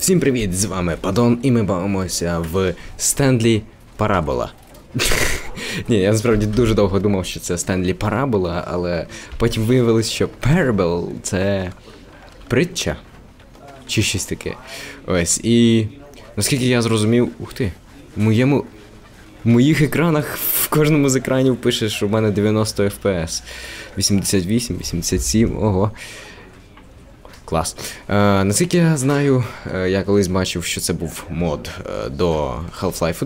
Всім привіт, з вами Падон, і ми бавимося в Stanley Parable. Ні, я насправді дуже довго думав, що це Stanley Parable, але потім виявилось, що Parable – це притча. Чи щось таке. Ось, і наскільки я зрозумів, ух ти, в моїх екранах, в кожному з екранів пише, що в мене 90 FPS. 88, 87, ого. Клас. Наскільки я знаю, я колись бачив, що це був мод до Half-Life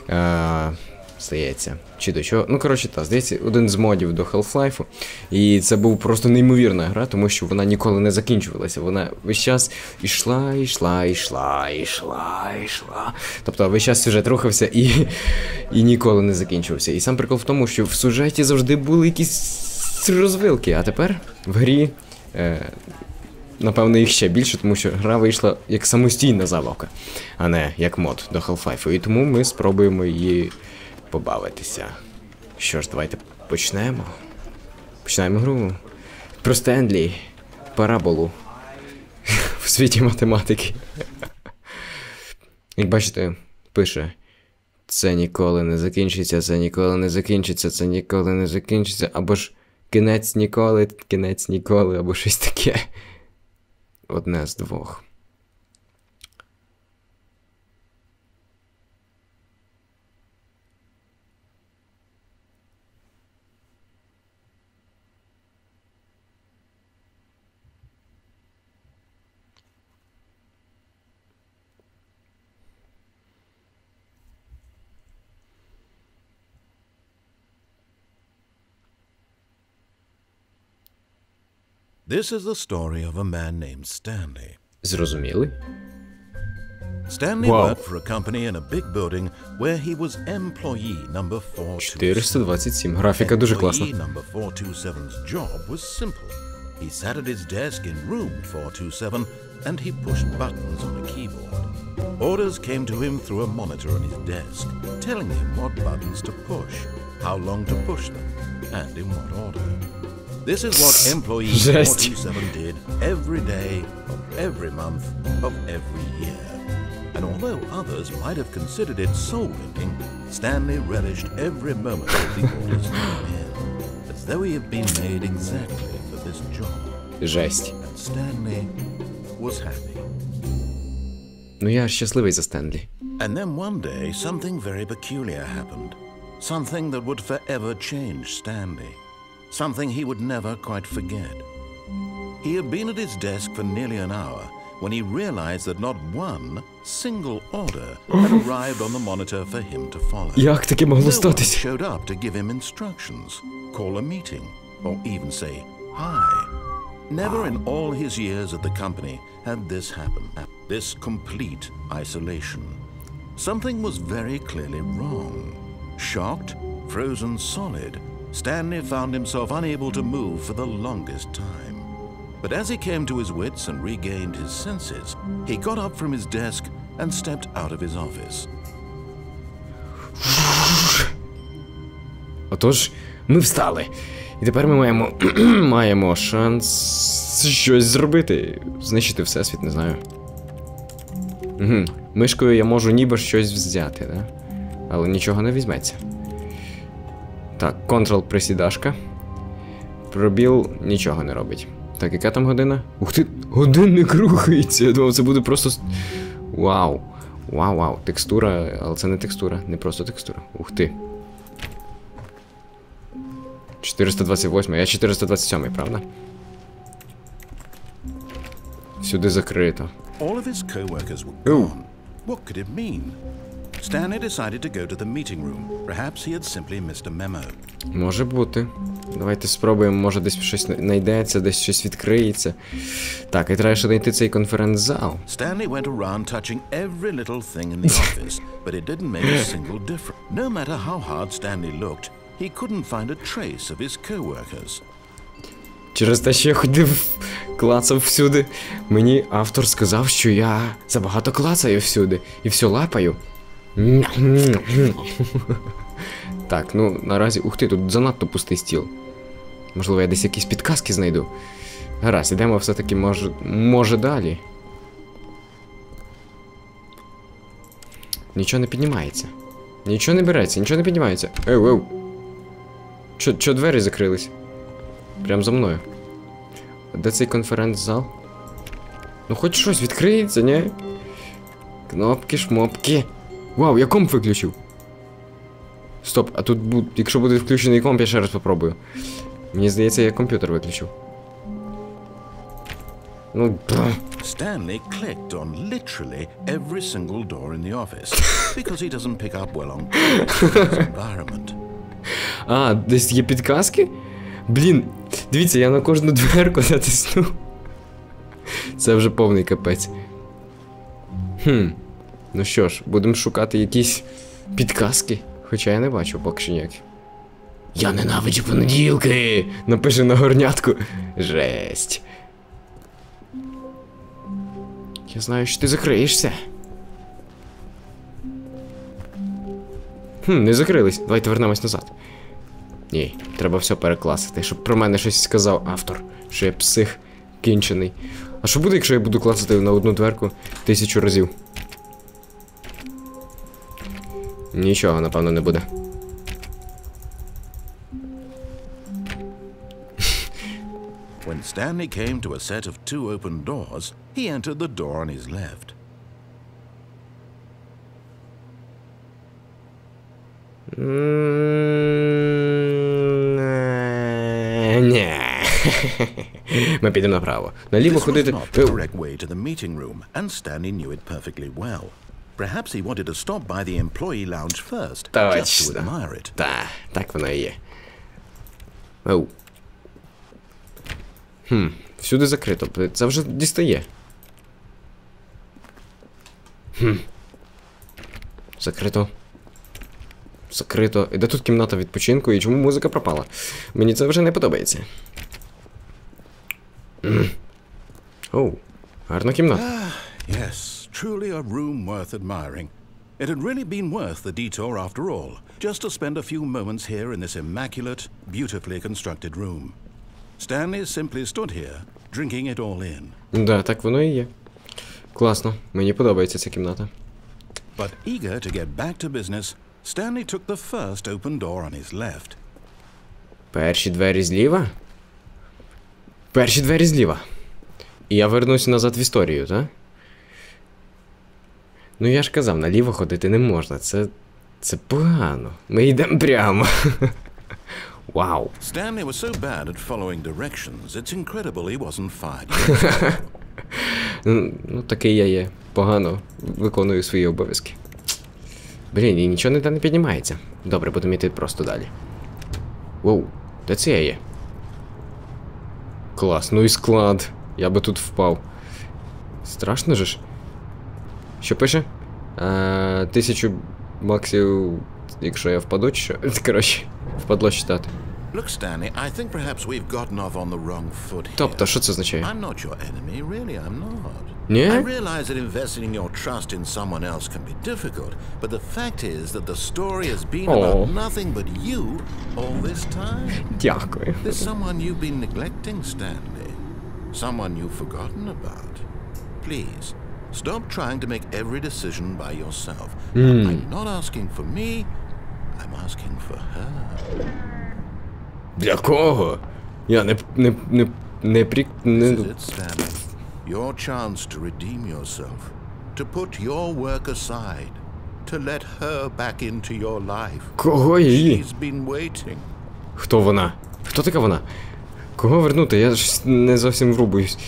2. Здається, чи до чого. Ну, коротше, здається, один з модів до Half-Life. І це був просто неймовірна гра, тому що вона ніколи не закінчувалася. Вона весь час ішла. Тобто весь час сюжет рухався і ніколи не закінчувався. І сам прикол в тому, що в сюжеті завжди були якісь розвилки, а тепер в грі... Напевно, їх ще більше, тому що гра вийшла як самостійна забавка, а не як мод до Half-Life. І тому ми спробуємо її побавитися. Що ж, давайте почнемо. Починаємо гру. Про Stanley Parable в світі математики. Як бачите, пише: це ніколи не закінчиться, це ніколи не закінчиться, це ніколи не закінчиться, або ж кінець ніколи, або щось таке. Одне з двох. This is the story of a man named Stanley. Зрозуміли? Stanley worked for a company in a big building where he was employee number 427. 427. Графіка дуже класна. Employee number 427's job was simple. He sat at his desk in room 427 and he pushed buttons on a keyboard. Orders came to him through a monitor on his desk, telling him what buttons to push, how long to push them, and in what order. This is what employee 427 did every day of every month of every year. And although others might have considered it soul-winning, Stanley relished every moment of the orders came in, as though he had been made exactly for this job. Жесть. And Stanley was happy. Ну я щасливий за Стенлі. And then one day something very peculiar happened. Something that would forever change Stanley. Something he would never quite forget. He had been at his desk for nearly an hour when he realized that not one single order had arrived on the monitor for him to follow. Як таке могло No one статися? showed up to give him instructions, call a meeting, or even say hi. Never in all his years at the company had this happened. This complete isolation. Something was very clearly wrong. Shocked, frozen solid, Stanley found himself unable to move for the longest time. But as he came to his wits and regained his senses, he got up from his desk and stepped out of his office. Отож, ми встали. І тепер ми маємо шанс щось зробити. Знищити всесвіт, не знаю. Мишкою я можу ніби щось взяти, да? Але нічого не візьметься. Так, Ctrl-присідашка. Пробіл нічого не робить. Так, яка там година? Ух ти, годинник рухається. Я думав, це буде просто... Вау. Вау. Текстура, але це не текстура, не просто текстура. Ух ти. 428, я 427, правда? Всюди закрито. All of his co-workers were gone. What could it mean? Stanley decided to go to the meeting room. Perhaps he had simply missed a memo. Може бути. Давайте спробуємо, може десь щось знайдеться, десь щось відкриється. Так, і треба ще знайти цей конференц-зал. Stanley went around touching every little thing in the office, but it didn't make a single difference. No matter how hard Stanley looked, he couldn't find a trace of his co-workers. Через те, що я ходив, клацав всюди, мені автор сказав, що я забагато клацаю всюди і все лапаю. Так, ну, наразі... Ух ти, тут занадто пустий стіл. Можливо, я десь якісь підказки знайду. Гаразд, ідемо все-таки, може далі. Нічого не піднімається. Нічого не береться, нічого не піднімається. Ей. Чо двері закрились? Прям за мною. Де цей конференц-зал? Ну хоч щось відкриється, ні? Кнопки, шмопки. Вау, я комп виключив. Стоп, а тут, якщо буде включений комп, я ще раз попробую. Мені здається, я комп'ютер виключив. Ну, Stanley clicked on literally every single door in the office because he doesn't pick up well on his environment. А, десь є підказки? Блін, дивіться, я на кожну дверку натисну. Це вже повний капець. Ну що ж, будемо шукати якісь підказки. Хоча я не бачу поки що ніяк. Я ненавиджу понеділки! Напиши на горнятку. Жесть. Я знаю, що ти закриєшся. Не закрились. Давайте вернемось назад. Ні, треба все перекласити, щоб про мене щось сказав автор. Що я псих кінчений. А що буде, якщо я буду класити на одну дверку 1000 разів? Нічого, напевно, не буде. When Stanley came to a set of 2 open doors, he entered the door on his left. Ні. Ми підемо направо. Наліво ходити... This was not the correct way to the meeting room, and Stanley knew it perfectly well. Perhaps he wanted to stop by the employee lounge first, just to admire it. Так воно і є. Оу. Всюди закрито. Це вже дістає. Закрито. Закрито. І де тут кімната відпочинку, і чому музика пропала? Мені це вже не подобається. Оу, гарна кімната. Yes, truly a room worth admiring. It had really been worth the detour after all, just to spend a few moments here in this immaculate, beautifully constructed room. Stanley simply stood here, drinking it all in. Да, так воно і є. Класно, мені подобається ця кімната. But eager to get back to business, Stanley took the first open door on his left. Перші двері зліва? Перші двері зліва. І я вернусь назад в історію, так? Ну я ж казав, наліво ходити не можна. Це погано. Ми йдемо прямо. Вау. Stanley was so bad at following directions, it's incredible he wasn't fired. Ну, такий я є. Погано виконую свої обов'язки. Блін, і нічого не піднімається. Добре, будемо йти просто далі. Воу, де це я є? Клас, ну і склад. Я би тут впав. Страшно же ж. Що пише? 1000 баксів, якщо я впаду, чи що? Коротше, впадло читати. Look, Stanley, I think perhaps we've gotten off on the wrong foot here. Тобто, що це означає? I'm not your enemy, really, I'm not. Ні? I realize that investing your trust in someone else can be difficult, but the fact is that the story has been about nothing but you all this time. Дякую. There's someone you've been neglecting, Stanley. Someone you've forgotten about. Please, stop trying to make every decision by yourself. I'm not asking for me, I'm asking for her. Для кого? Я не This is it, Stanley. Your chance to redeem yourself. To put your work aside. To let her back into your life. Кого її? She's been waiting. Хто вона? Хто така вона? Кого вернути? Я ж не зовсім врубуюсь.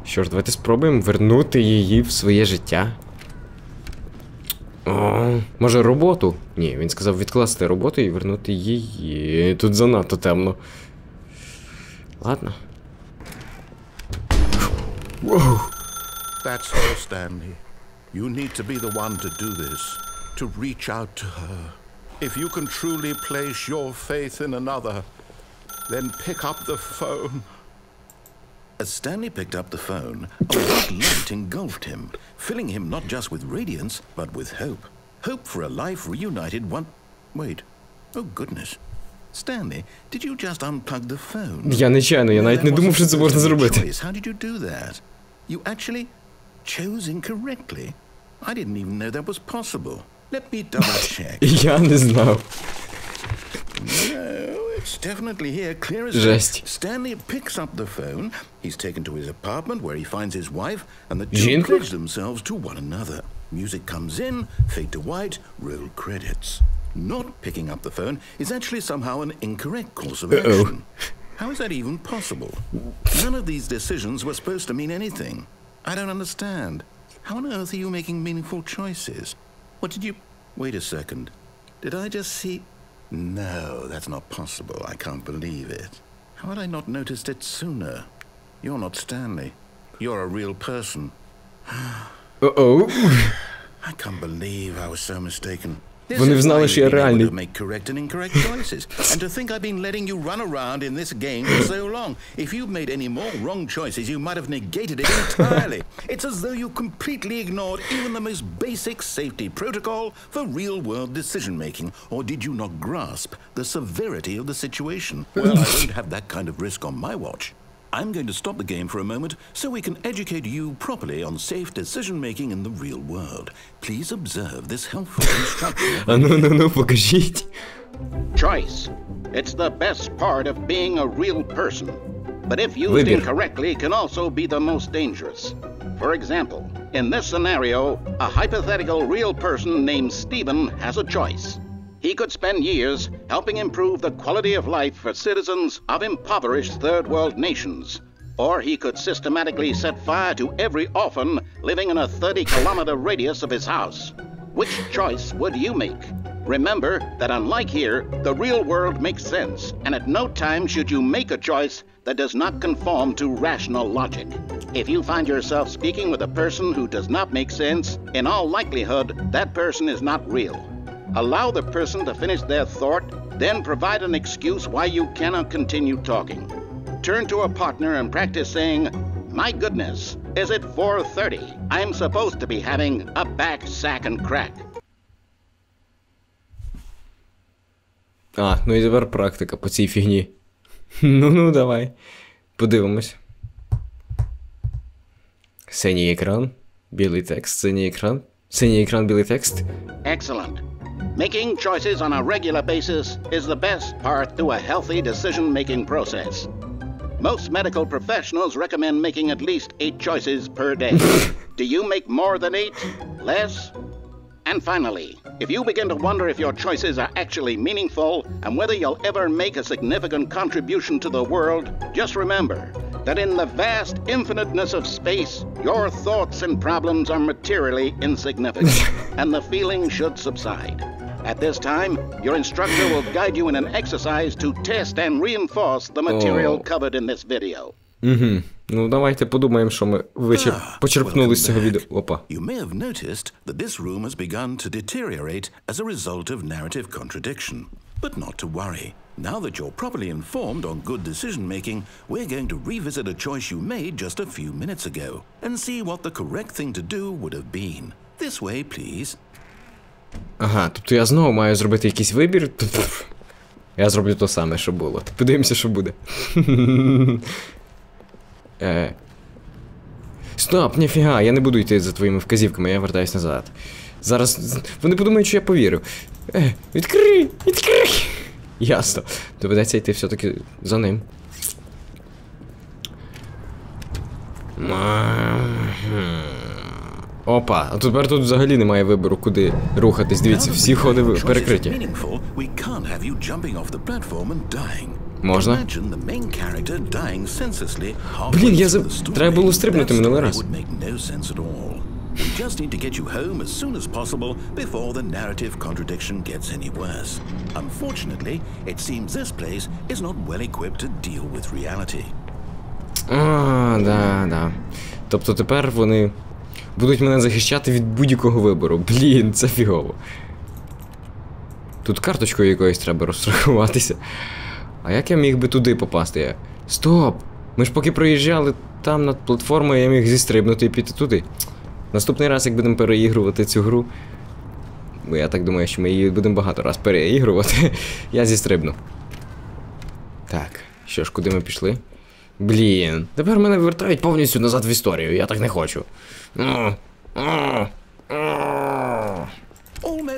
Що ж, давайте спробуємо вернути її в своє життя. О, може роботу? Ні, він сказав відкласти роботу і вернути її. Тут занадто темно. Ладно. Воу. That's her, Stanley. You need to be the one to do this. To reach out to her. If you can truly place your faith in another, then pick up the phone. As Stanley picked up the phone, a white light engulfed him, filling him not just with radiance, but with hope. Hope for a life reunited one... Wait. Oh, goodness. Stanley, did you just unplug the phone? Я нечайно, я навіть не думав, що це можна зробити. How did you do that? You actually chose incorrectly? I didn't even know that was possible. Let me double check. Я не знав. No, it's definitely here, clear as day. Жесть. Stanley picks up the phone. He's taken to his apartment where he finds his wife, and the two Жінка? pledge themselves to one another. Music comes in, fade to white, roll credits. Not picking up the phone is actually somehow an incorrect course of action. How is that even possible? None of these decisions were supposed to mean anything. I don't understand. How on earth are you making meaningful choices? What did you... Wait a second. Did I just see... No, that's not possible. I can't believe it. How had I not noticed it sooner? You're not Stanley. You're a real person. Uh-oh. I can't believe I was so mistaken. Вони взнали, що я реальний. Make correct and incorrect choices. And to think I've been letting you run around in this game for so long. If you've made any more wrong choices, you might have negated it entirely. It's as though you completely ignored even the most basic safety protocol for real-world decision-making. Or did you not grasp the severity of the situation? Well, I won't have that kind of risk on my watch. I'm going to stop the game for a moment so we can educate you properly on safe decision-making in the real world. Please observe this helpful instruction. Ну, покажіть. Choice. It's the best part of being a real person. But if used incorrectly, can also be the most dangerous. For example, in this scenario, a hypothetical real person named Stephen has a choice. He could spend years helping improve the quality of life for citizens of impoverished third world nations. Or he could systematically set fire to every orphan living in a 30-kilometer radius of his house. Which choice would you make? Remember that unlike here, the real world makes sense, and at no time should you make a choice that does not conform to rational logic. If you find yourself speaking with a person who does not make sense, in all likelihood, that person is not real. Allow the person to finish their thought, then provide an excuse why you cannot continue talking. Turn to a partner and practice saying, "My goodness, is it 4:30? I'm supposed to be having a back, sack and crack." Ну і тепер практика по цій фігні. Ну, давай. Подивимось. Синій екран, білий текст, синій екран. Синій екран, білий текст. Excellent. Making choices on a regular basis is the best part to a healthy decision-making process. Most medical professionals recommend making at least 8 choices per day. Do you make more than 8? Less? And finally, if you begin to wonder if your choices are actually meaningful and whether you'll ever make a significant contribution to the world, just remember that in the vast infiniteness of space, your thoughts and problems are materially insignificant, and the feeling should subside. At this time, your instructor will guide you in an exercise to test and reinforce the material covered in this video. Ну, давайте подумаємо, що ми почерпнули з цього відео. Опа. You may have noticed that this room has begun to deteriorate as a result of narrative contradiction. But not to worry. Now that you're properly informed on good decision-making, we're going to revisit a choice you made just a few minutes ago and see what the correct thing to do would have been. This way, please. Ага, тобто я знову маю зробити якийсь вибір. Я зроблю то саме, що було. Подивимося, що буде. Стоп, ніфіга, я не буду йти за твоїми вказівками, я вертаюсь назад. Зараз вони подумають, що я повірив. Відкрий! Відкрий! Ясно. Доведеться йти все-таки за ним. Опа, а тепер тут взагалі немає вибору, куди рухатись. Дивіться, всі ходи перекриті. Можна? Блін, треба було стрибнути минулий раз. We just need to get you home as soon as possible before the narrative contradiction gets any worse. Unfortunately, it seems this place is not well equipped to deal with reality. Да. Тобто тепер вони будуть мене захищати від будь-якого вибору. Блін, це фігово. Тут карточкою якоюсь треба розрахуватися. А як я міг би туди попасти? Стоп! Ми ж поки проїжджали там над платформою, я міг зістрибнути і піти туди. Наступний раз, як будемо переігрувати цю гру, бо я так думаю, що ми її будемо багато раз переігрувати, я зістрибну. Так, що ж, куди ми пішли? Блін, тепер мене вертають повністю назад в історію, я так не хочу.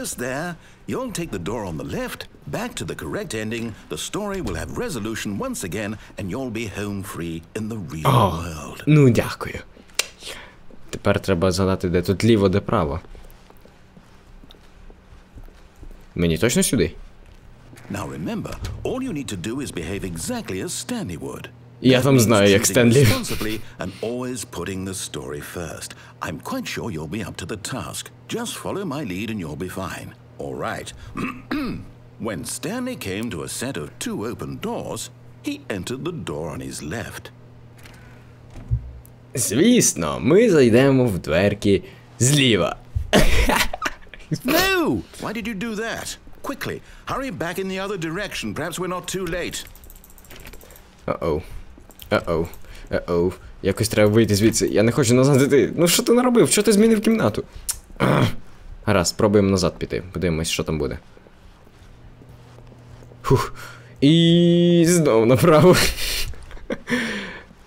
Once there, you'll take the door on the left, back to the correct ending, the story will have resolution once again, and you'll be home free in the real world. Ну, дякую. Тепер треба згадати, де тут ліво, де право. Мені точно сюди? Now remember, all you need to do is behave exactly as Stanley would. Я там знаю, як Стенлі. And always putting the story first. I'm quite sure you'll be up to the task. Just follow my lead and you'll be fine. All right. When Stanley came to a set of 2 open doors, he entered the door on his left. Звісно, ми зайдемо в дверки зліва. No! Why did you do that? Quickly, hurry back in the other direction. Perhaps we're not too late. Uh-oh. Якось треба вийти звідси. Я не хочу назад іти. Ну що ти наробив? Що ти змінив кімнату? Гаразд, спробуємо назад піти. Подивимось, що там буде. Фух. І знову направо.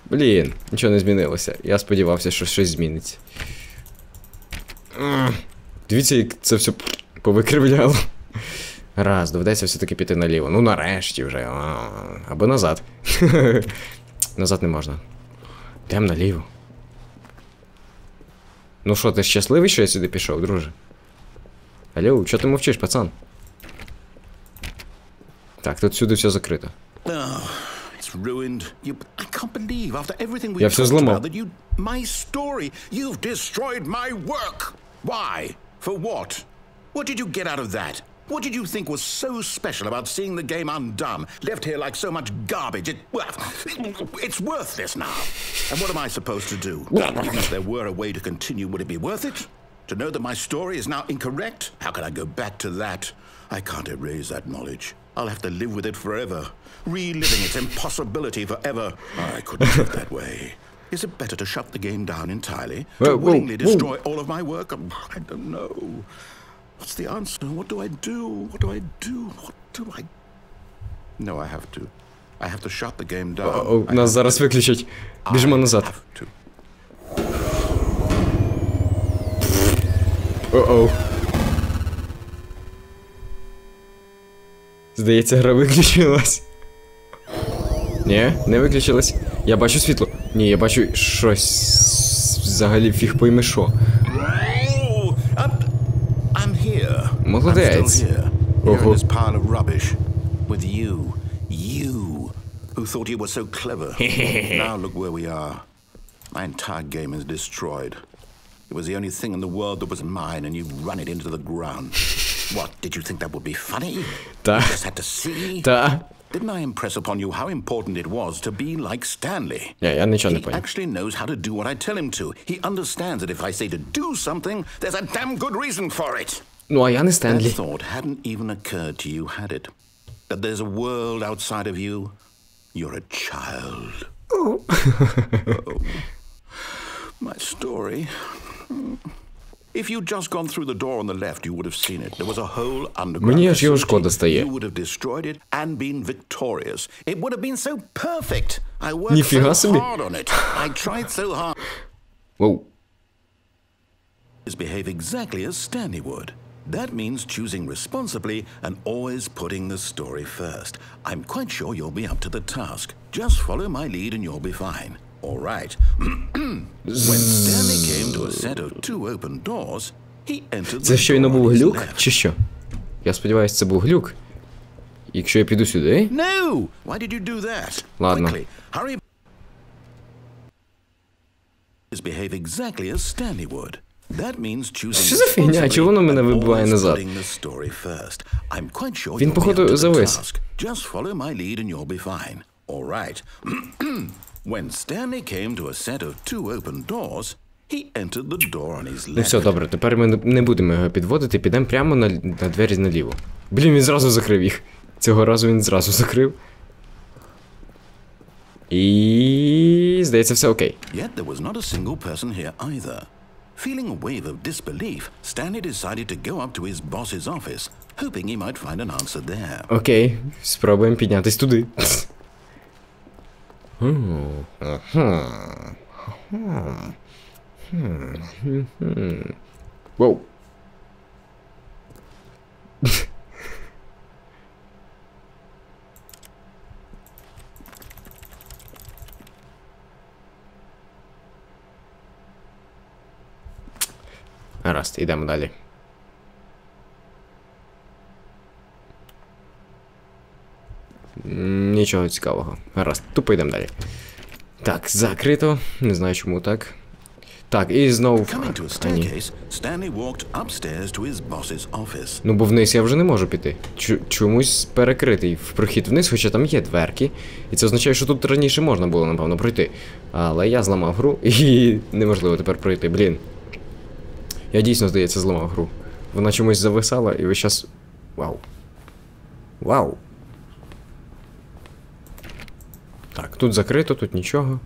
Блін, нічого не змінилося. Я сподівався, що щось зміниться. Дивіться, як це все повикривляло. Раз, доведеться все-таки піти наліво. Ну нарешті вже. Або назад. Назад не можна. Йдемо наліво. Ну що, ти щасливий, що я сюди пішов, друже? Алло, чого ти мовчиш, пацан? Так, тут всюди все закрито. Я все зламав. My story, you've destroyed my work. Why? For what? What did you get out of that? What did you think was so special about seeing the game undone, left here like so much garbage? It's worthless now. And what am I supposed to do? If there were a way to continue, would it be worth it? To know that my story is now incorrect? How can I go back to that? I can't erase that knowledge. I'll have to live with it forever, reliving its impossibility forever. I couldn't live that way. Is it better to shut the game down entirely? To willingly destroy all of my work? I don't know. What's the answer? What do I do? What do I do? What do I... No, I have to. I have to shut the game down. Нас зараз виключать. Біжимо назад. Здається, гра виключилась. Ні, не виключилась. Я бачу світло. Ні, я бачу щось взагалі фіг пойми що. Молодець. Ого. With you, who thought you were so clever. Now look where we are. My entire game is destroyed. It was the only thing in the world that was mine, and you've run it into the ground. What, did you think that would be funny? You just had to see? Didn't I impress upon you how important it was to be like Stanley? Я нічого не He понял. actually knows how to do what I tell him to. He understands that if I say to do something, there's a damn good reason for it. Ну, а я не Стенлі. That thought hadn't even occurred to you, had it? That there's a world outside of you? You're a child. Oh. My story. If you'd just gone through the door on the left, you would have seen it. There was a whole underground facility. You would have destroyed it and been victorious. It would have been so perfect. I worked so hard on it. I tried so hard. Whoa. Behave exactly as Stanley would. That means choosing responsibly and always putting the story first. I'm quite sure you'll be up to the task. Just follow my lead and you'll be fine. All right. When Stanley came to a set of 2 open doors, he entered the door. Це щойно був глюк, чи що? Я сподіваюся, це був глюк. Якщо я піду сюди? No! Why did you do that? Ладно. Quickly, hurry. Behave exactly as Stanley would. That means choosing. Що за фігня? Чого воно мене вибиває назад? Він, походу, завис. Just follow my lead and you'll be fine. All right. When Stanley came to a set of 2 open doors, he entered the door on his left. Ну все, добре, тепер ми не будемо його підводити, підемо прямо на двері наліво. Блін, він зразу закрив їх. Цього разу він зразу закрив. І здається, все окей. Yet there was not a single person here either. Feeling a wave of disbelief, Stanley decided to go up to his boss's office, hoping he might find an answer there. Окей, спробуємо піднятись туди. Воу. Гаразд, йдемо далі. Нічого цікавого. Гаразд, тупо йдемо далі. Так, закрито. Не знаю, чому так. Так, і знову... Ну, бо вниз я вже не можу піти. Чомусь перекритий в прохід вниз, хоча там є дверки. І це означає, що тут раніше можна було, напевно, пройти. Але я зламав гру, і неможливо тепер пройти. Блін. Я дійсно, здається, зламав гру. Вона чомусь зависала, і ви щас... Вау. Вау. Так, тут закрито, тут нічого.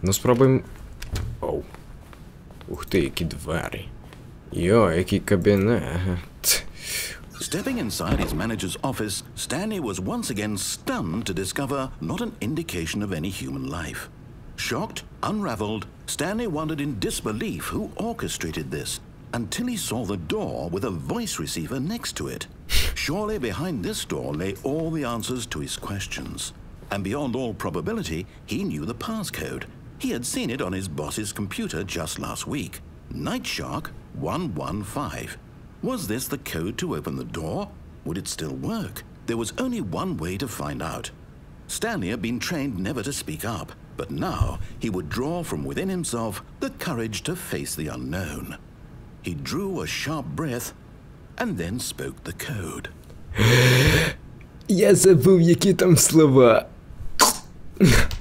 Ну, спробуємо... Оу. Ух ти, які двері. Йо, який кабінет. Stepping inside his manager's office, Stanley was once again stunned to discover not an indication of any human life. Shocked, unraveled, Stanley wondered in disbelief who orchestrated this, until he saw the door with a voice receiver next to it. Surely behind this door lay all the answers to his questions. And beyond all probability, he knew the passcode. He had seen it on his boss's computer just last week. Nightshark 115. Was this the code to open the door? Would it still work? There was only one way to find out. Stanley had been trained never to speak up, but now he would draw from within himself the courage to face the unknown. He drew a sharp breath and then spoke the code. Я забув, які там слова.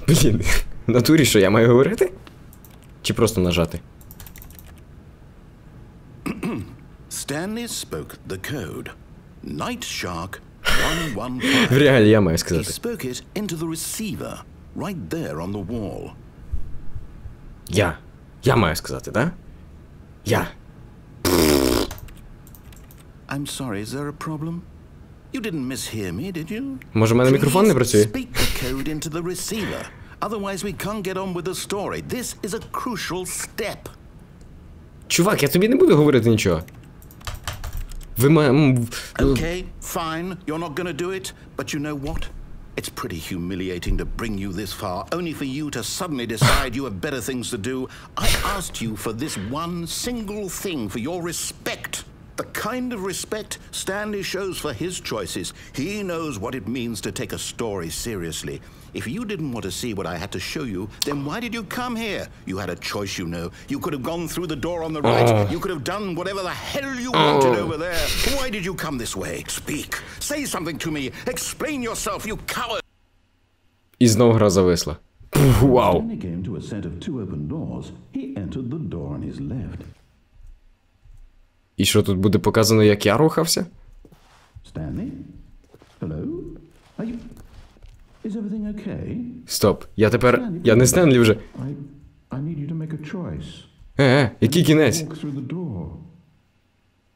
Блін, в натурі що, я маю говорити? Чи просто нажати? Stanley spoke the code. Nightshark 115. В реалі я маю сказати. He spoke it into the receiver, right there on the wall. Я маю сказати, да? Я. I'm sorry, is there a problem? You didn't mishear me, did you? Може, в мене мікрофон не працює? Speak the code into the receiver. Otherwise we can't get on with the story. This is a crucial step. Чувак, я тобі не буду говорити нічого. Ви Okay, fine. You're not gonna do it, but you know what? It's pretty humiliating to bring you this far, only for you to suddenly decide you have better things to do. I asked you for this one single thing, for your respect. The kind of respect Stanley shows for his choices. He knows what it means to take a story seriously. If you didn't want to see what I had to show you, then why did you come here? You had a choice, you know. You could have gone through the door on the right. You could have done whatever the hell you wanted over there. Why did you come this way? Speak. Say something to me. Explain yourself, you coward. І знову гра зависла. Вау. When he came to a set of two open doors, he entered the door on his left. І що тут буде показано, як я рухався? Stanley? Hello? Are you... Is everything okay? Стоп, я не Стенлі вже. I need you to make a choice. Який кінець? Walk through the door.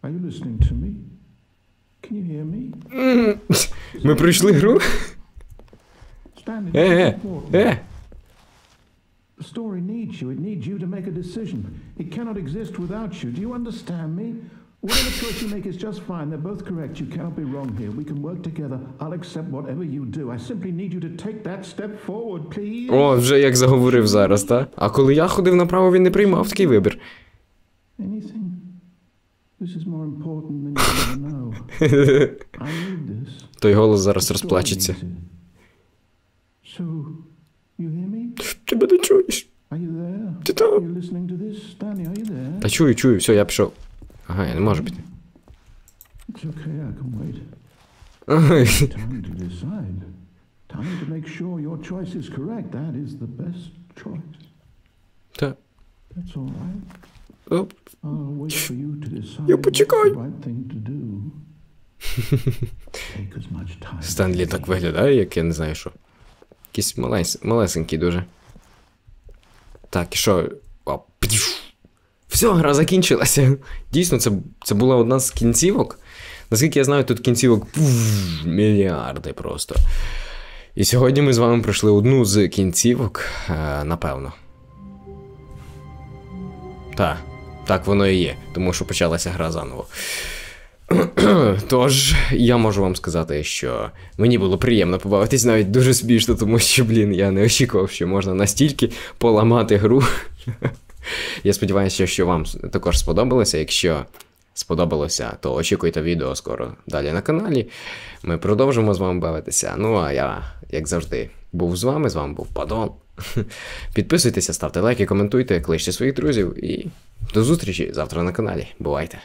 Are you listening to me? Can you hear me? Ми пройшли гру? Stanley, The story needs you. It needs you to make a decision. It cannot exist without you. Do you understand me? Whatever choice you make is just fine. They're both correct. You cannot be wrong here. We can work together. I'll accept whatever you do. I simply need you to take that step forward, please. О, вже як заговорив зараз, та? А коли я ходив направо, він не приймав такий вибір. Anything? This is more important than you ever know. I need this. Той голос зараз розплачеться. So, you hear me? Ти мене чуєш? Are you there? Ти там? Are you listening to this? Stanley, are you there? Та чую, все, я пішов. Ага, я не можу піти. It's okay, I can wait. Time to decide. Time to make sure your choice is correct. That is the best choice. Та. That's all right. Оп. I'll wait for you to decide Я what's почекаю. the right thing to do. Take as much time. Стенлі так виглядає, як я не знаю що. Якийсь малесенький дуже. Так, і що? Все, гра закінчилася. Дійсно, це була одна з кінцівок. Наскільки я знаю, тут кінцівок мільярди просто. І сьогодні ми з вами пройшли одну з кінцівок, напевно. Так воно і є, тому що почалася гра заново. Тож, я можу вам сказати, що мені було приємно побавитись, навіть дуже смішно, тому що, я не очікував, що можна настільки поламати гру. Я сподіваюся, що вам також сподобалося. Якщо сподобалося, то очікуйте відео скоро далі на каналі. Ми продовжимо з вами бавитися. Ну, а я, як завжди, був з вами був Падон. Підписуйтеся, ставте лайки, коментуйте, кличте своїх друзів і до зустрічі завтра на каналі. Бувайте!